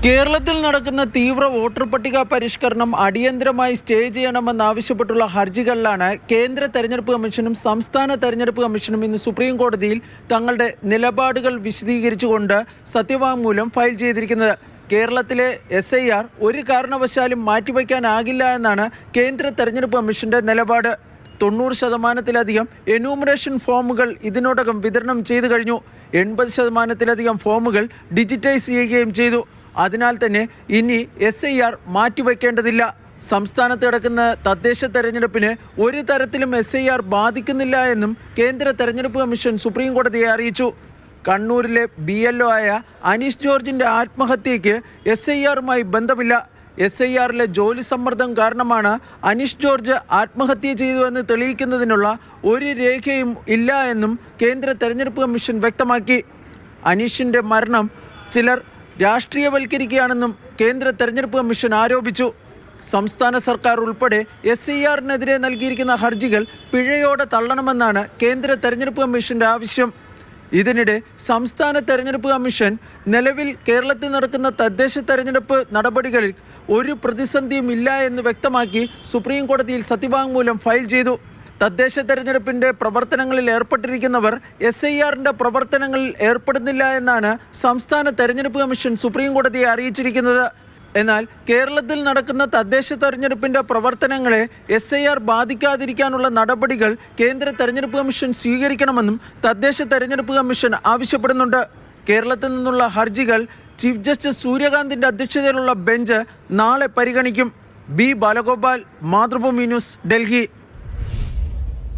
കേരളത്തിൽ നടക്കുന്ന തീവ്ര വോട്ടർ പട്ടിക പരിഷ്കരണം അടിയന്തരമായി സ്റ്റേ ചെയ്യണമെന്നാവശ്യപ്പെട്ടുള്ള ഹർജികളിലാണ് കേന്ദ്ര തെരഞ്ഞെടുപ്പ് കമ്മീഷനും സംസ്ഥാന തെരഞ്ഞെടുപ്പ് കമ്മീഷനും ഇന്ന് സുപ്രീം കോടതിയിൽ തങ്ങളുടെ നിലപാടുകൾ വിശദീകരിച്ചുകൊണ്ട് സത്യവാങ്മൂലം ഫയൽ ചെയ്തിരിക്കുന്നത്. കേരളത്തിലെ SIR ഒരു കാരണവശാലും മാറ്റിവയ്ക്കാനാകില്ല എന്നാണ് കേന്ദ്ര തെരഞ്ഞെടുപ്പ് കമ്മീഷന്റെ നിലപാട്. 90%-ലധികം എന്യൂമറേഷൻ ഫോമുകൾ ഇതിനോടകം വിതരണം ചെയ്തു കഴിഞ്ഞു. 80%-ലധികം ഫോമുകൾ ഡിജിറ്റൈസ് ചെയ്യുകയും ചെയ്തു. അതിനാൽ തന്നെ ഇനി SIR മാറ്റിവെക്കേണ്ടതില്ല. സംസ്ഥാനത്ത് നടക്കുന്ന തദ്ദേശ തെരഞ്ഞെടുപ്പിന് ഒരു തരത്തിലും SIR ബാധിക്കുന്നില്ല എന്നും കേന്ദ്ര തെരഞ്ഞെടുപ്പ് കമ്മീഷൻ സുപ്രീം കോടതിയെ അറിയിച്ചു. കണ്ണൂരിലെ BLO ആയ അനീഷ് ജോർജിൻ്റെ ആത്മഹത്യയ്ക്ക് SIR-മായി ബന്ധമില്ല. SIR-ലെ ജോലി സമ്മർദ്ദം കാരണമാണ് അനീഷ് ജോർജ് ആത്മഹത്യ ചെയ്തുവെന്ന് തെളിയിക്കുന്നതിനുള്ള ഒരു രേഖയും ഇല്ല എന്നും കേന്ദ്ര തെരഞ്ഞെടുപ്പ് കമ്മീഷൻ വ്യക്തമാക്കി. അനീഷിൻ്റെ മരണം ചിലർ രാഷ്ട്രീയവൽക്കരിക്കുകയാണെന്നും കേന്ദ്ര തെരഞ്ഞെടുപ്പ് കമ്മീഷൻ ആരോപിച്ചു. സംസ്ഥാന സർക്കാർ ഉൾപ്പെടെ SIR-നെതിരെ നൽകിയിരിക്കുന്ന ഹർജികൾ പിഴയോടെ തള്ളണമെന്നാണ് കേന്ദ്ര തെരഞ്ഞെടുപ്പ് കമ്മീഷന്റെ ആവശ്യം. ഇതിനിടെ സംസ്ഥാന തെരഞ്ഞെടുപ്പ് കമ്മീഷൻ നിലവിൽ കേരളത്തിൽ നടക്കുന്ന തദ്ദേശ തെരഞ്ഞെടുപ്പ് നടപടികളിൽ ഒരു പ്രതിസന്ധിയും ഇല്ല എന്ന് വ്യക്തമാക്കി സുപ്രീം കോടതിയിൽ സത്യവാങ്മൂലം ഫയൽ ചെയ്തു. തദ്ദേശ തെരഞ്ഞെടുപ്പിൻ്റെ പ്രവർത്തനങ്ങളിൽ ഏർപ്പെട്ടിരിക്കുന്നവർ SIR-ൻ്റെ പ്രവർത്തനങ്ങളിൽ ഏർപ്പെടുന്നില്ല എന്നാണ് സംസ്ഥാന തെരഞ്ഞെടുപ്പ് കമ്മീഷൻ സുപ്രീം കോടതിയെ അറിയിച്ചിരിക്കുന്നത്. എന്നാൽ കേരളത്തിൽ നടക്കുന്ന തദ്ദേശ തെരഞ്ഞെടുപ്പിൻ്റെ പ്രവർത്തനങ്ങളെ SIR ബാധിക്കാതിരിക്കാനുള്ള നടപടികൾ കേന്ദ്ര തെരഞ്ഞെടുപ്പ് കമ്മീഷൻ സ്വീകരിക്കണമെന്നും തദ്ദേശ തെരഞ്ഞെടുപ്പ് കമ്മീഷൻ ആവശ്യപ്പെടുന്നുണ്ട്. കേരളത്തിൽ നിന്നുള്ള ഹർജികൾ ചീഫ് ജസ്റ്റിസ് സൂര്യകാന്തിൻ്റെ അധ്യക്ഷതയിലുള്ള ബെഞ്ച് നാളെ പരിഗണിക്കും. B. ബാലഗോപാൽ, മാതൃഭൂമി ന്യൂസ്, ഡൽഹി.